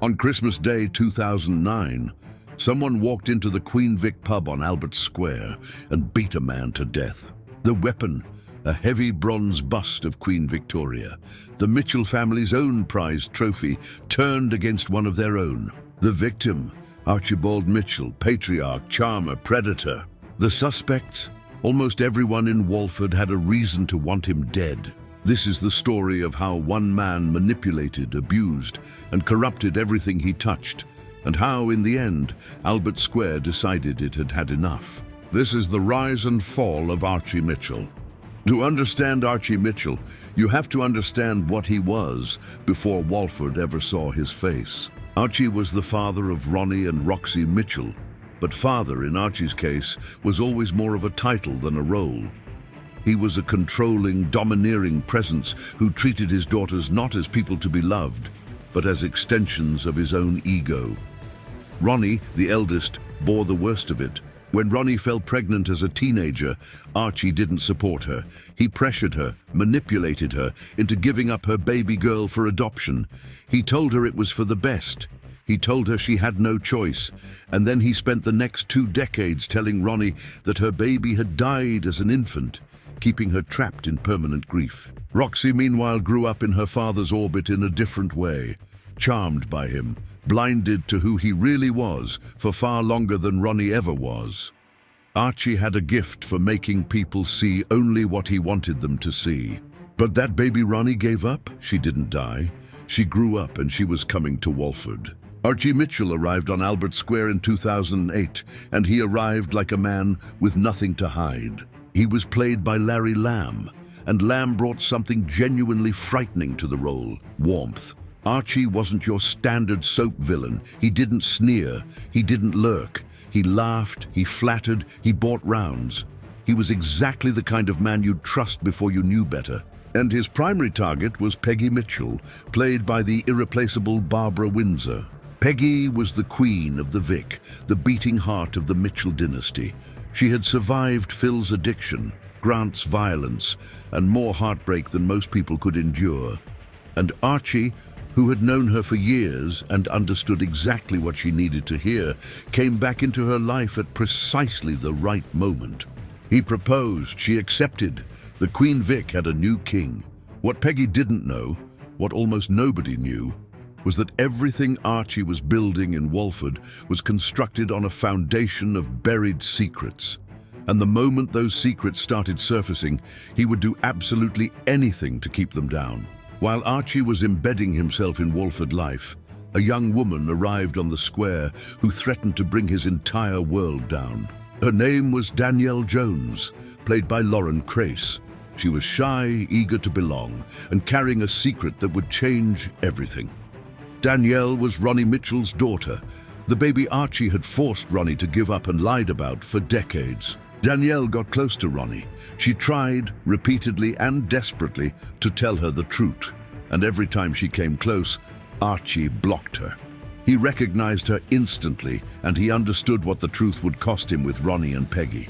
On Christmas Day 2009, someone walked into the Queen Vic pub on Albert Square and beat a man to death. The weapon, a heavy bronze bust of Queen Victoria, the Mitchell family's own prized trophy, turned against one of their own. The victim, Archibald Mitchell, patriarch, charmer, predator. The suspects, almost everyone in Walford had a reason to want him dead. This is the story of how one man manipulated, abused, and corrupted everything he touched, and how, in the end, Albert Square decided it had had enough. This is the rise and fall of Archie Mitchell. To understand Archie Mitchell, you have to understand what he was before Walford ever saw his face. Archie was the father of Ronnie and Roxy Mitchell, but father, in Archie's case, was always more of a title than a role. He was a controlling, domineering presence who treated his daughters not as people to be loved, but as extensions of his own ego. Ronnie, the eldest, bore the worst of it. When Ronnie fell pregnant as a teenager, Archie didn't support her. He pressured her, manipulated her into giving up her baby girl for adoption. He told her it was for the best. He told her she had no choice, and then he spent the next 2 decades telling Ronnie that her baby had died as an infant, keeping her trapped in permanent grief. Roxy, meanwhile, grew up in her father's orbit in a different way, charmed by him, blinded to who he really was for far longer than Ronnie ever was. Archie had a gift for making people see only what he wanted them to see. But that baby Ronnie gave up. She didn't die. She grew up and she was coming to Walford. Archie Mitchell arrived on Albert Square in 2008, and he arrived like a man with nothing to hide. He was played by Larry Lamb, and Lamb brought something genuinely frightening to the role: warmth. Archie wasn't your standard soap villain. He didn't sneer, he didn't lurk. He laughed, he flattered, he bought rounds. He was exactly the kind of man you'd trust before you knew better. And his primary target was Peggy Mitchell, played by the irreplaceable Barbara Windsor. Peggy was the queen of the Vic, the beating heart of the Mitchell dynasty. She had survived Phil's addiction, Grant's violence, and more heartbreak than most people could endure. And Archie, who had known her for years and understood exactly what she needed to hear, came back into her life at precisely the right moment. He proposed, she accepted. The Queen Vic had a new king. What Peggy didn't know, what almost nobody knew, was that everything Archie was building in Walford was constructed on a foundation of buried secrets. And the moment those secrets started surfacing, he would do absolutely anything to keep them down. While Archie was embedding himself in Walford life, a young woman arrived on the square who threatened to bring his entire world down. Her name was Danielle Jones, played by Lauren Crace. She was shy, eager to belong, and carrying a secret that would change everything. Danielle was Ronnie Mitchell's daughter, the baby Archie had forced Ronnie to give up and lied about for decades. Danielle got close to Ronnie. She tried, repeatedly and desperately, to tell her the truth. And every time she came close, Archie blocked her. He recognized her instantly, and he understood what the truth would cost him with Ronnie and Peggy.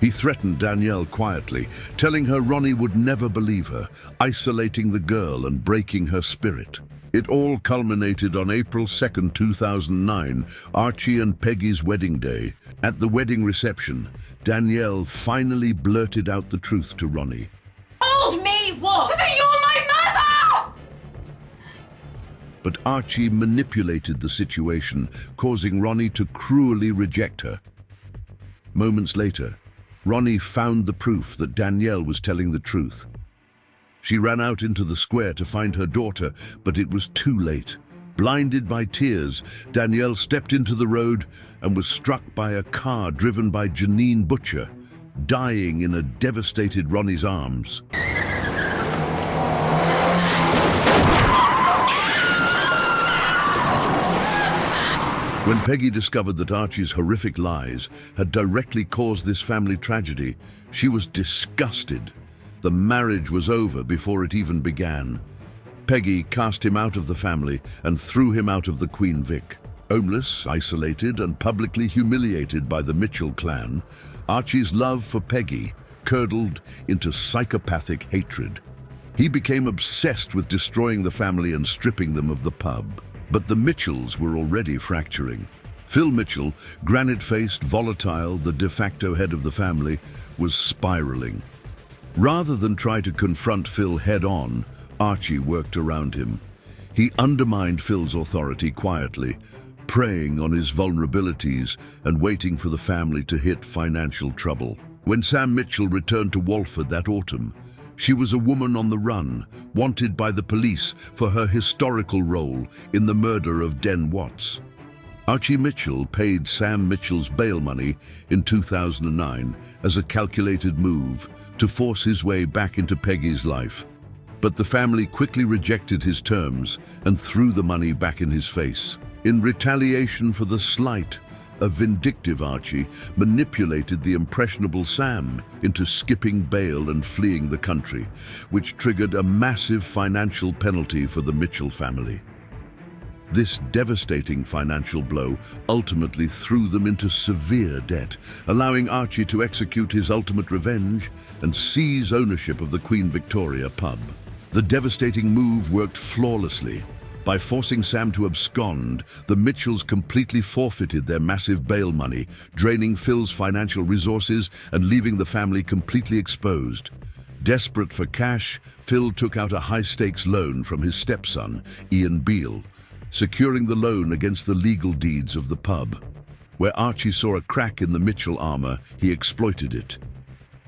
He threatened Danielle quietly, telling her Ronnie would never believe her, isolating the girl and breaking her spirit. It all culminated on April 2nd, 2009, Archie and Peggy's wedding day. At the wedding reception, Danielle finally blurted out the truth to Ronnie. Told me what? That you're my mother! But Archie manipulated the situation, causing Ronnie to cruelly reject her. Moments later, Ronnie found the proof that Danielle was telling the truth. She ran out into the square to find her daughter, but it was too late. Blinded by tears, Danielle stepped into the road and was struck by a car driven by Janine Butcher, dying in a devastated Ronnie's arms. When Peggy discovered that Archie's horrific lies had directly caused this family tragedy, she was disgusted. The marriage was over before it even began. Peggy cast him out of the family and threw him out of the Queen Vic. Homeless, isolated, and publicly humiliated by the Mitchell clan, Archie's love for Peggy curdled into psychopathic hatred. He became obsessed with destroying the family and stripping them of the pub. But the Mitchells were already fracturing. Phil Mitchell, granite-faced, volatile, the de facto head of the family, was spiraling. Rather than try to confront Phil head-on, Archie worked around him. He undermined Phil's authority quietly, preying on his vulnerabilities and waiting for the family to hit financial trouble. When Sam Mitchell returned to Walford that autumn, she was a woman on the run, wanted by the police for her historical role in the murder of Den Watts. Archie Mitchell paid Sam Mitchell's bail money in 2009 as a calculated move to force his way back into Peggy's life. But the family quickly rejected his terms and threw the money back in his face. In retaliation for the slight, a vindictive Archie manipulated the impressionable Sam into skipping bail and fleeing the country, which triggered a massive financial penalty for the Mitchell family. This devastating financial blow ultimately threw them into severe debt, allowing Archie to execute his ultimate revenge and seize ownership of the Queen Victoria pub. The devastating move worked flawlessly. By forcing Sam to abscond, the Mitchells completely forfeited their massive bail money, draining Phil's financial resources and leaving the family completely exposed. Desperate for cash, Phil took out a high-stakes loan from his stepson, Ian Beale, securing the loan against the legal deeds of the pub. Where Archie saw a crack in the Mitchell armor, he exploited it.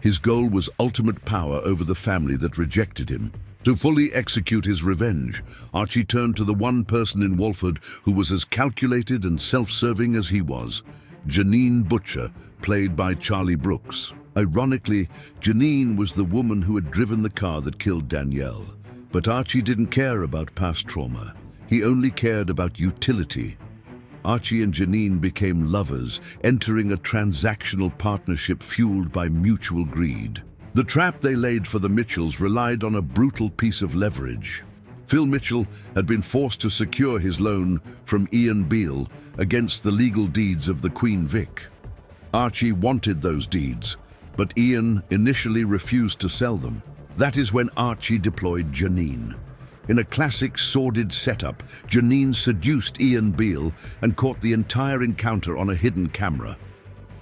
His goal was ultimate power over the family that rejected him. To fully execute his revenge, Archie turned to the one person in Walford who was as calculated and self-serving as he was, Janine Butcher, played by Charlie Brooks. Ironically, Janine was the woman who had driven the car that killed Danielle. But Archie didn't care about past trauma. He only cared about utility. Archie and Janine became lovers, entering a transactional partnership fueled by mutual greed. The trap they laid for the Mitchells relied on a brutal piece of leverage. Phil Mitchell had been forced to secure his loan from Ian Beale against the legal deeds of the Queen Vic. Archie wanted those deeds, but Ian initially refused to sell them. That is when Archie deployed Janine. In a classic sordid setup, Janine seduced Ian Beale and caught the entire encounter on a hidden camera.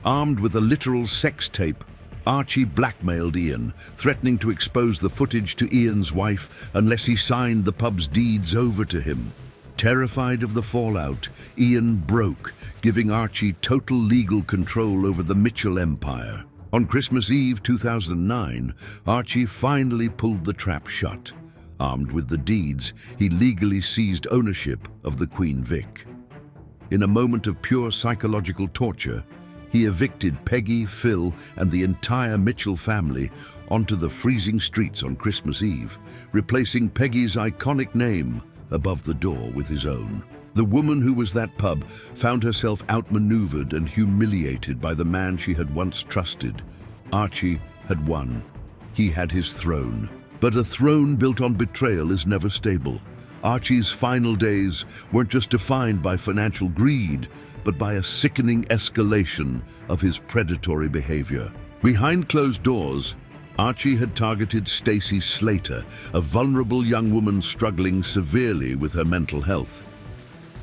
Armed with a literal sex tape, Archie blackmailed Ian, threatening to expose the footage to Ian's wife unless he signed the pub's deeds over to him. Terrified of the fallout, Ian broke, giving Archie total legal control over the Mitchell empire. On Christmas Eve 2009, Archie finally pulled the trap shut. Armed with the deeds, he legally seized ownership of the Queen Vic. In a moment of pure psychological torture, he evicted Peggy, Phil, and the entire Mitchell family onto the freezing streets on Christmas Eve, replacing Peggy's iconic name above the door with his own. The woman who was that pub found herself outmaneuvered and humiliated by the man she had once trusted. Archie had won. He had his throne. But a throne built on betrayal is never stable. Archie's final days weren't just defined by financial greed, but by a sickening escalation of his predatory behavior. Behind closed doors, Archie had targeted Stacey Slater, a vulnerable young woman struggling severely with her mental health.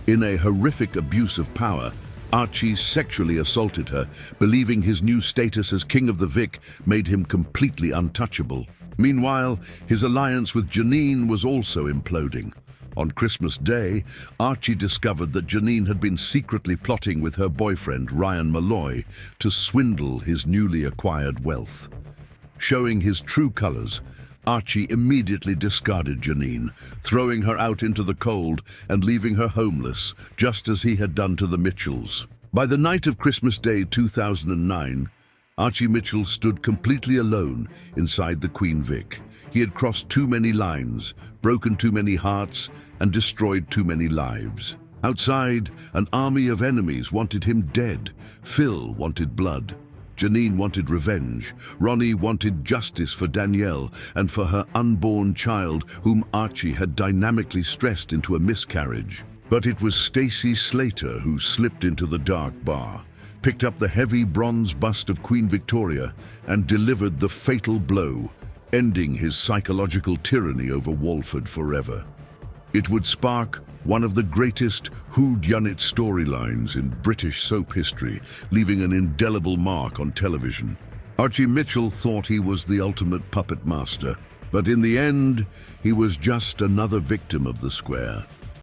In a horrific abuse of power, Archie sexually assaulted her, believing his new status as King of the Vic made him completely untouchable. Meanwhile, his alliance with Janine was also imploding. On Christmas Day, Archie discovered that Janine had been secretly plotting with her boyfriend, Ryan Malloy, to swindle his newly acquired wealth. Showing his true colors, Archie immediately discarded Janine, throwing her out into the cold and leaving her homeless, just as he had done to the Mitchells. By the night of Christmas Day 2009, Archie Mitchell stood completely alone inside the Queen Vic. He had crossed too many lines, broken too many hearts, and destroyed too many lives. Outside, an army of enemies wanted him dead. Phil wanted blood. Janine wanted revenge. Ronnie wanted justice for Danielle and for her unborn child, whom Archie had dynamically stressed into a miscarriage. But it was Stacey Slater who slipped into the dark bar, picked up the heavy bronze bust of Queen Victoria, and delivered the fatal blow, ending his psychological tyranny over Walford forever. It would spark one of the greatest whodunit storylines in British soap history, leaving an indelible mark on television. Archie Mitchell thought he was the ultimate puppet master, but in the end, he was just another victim of the square.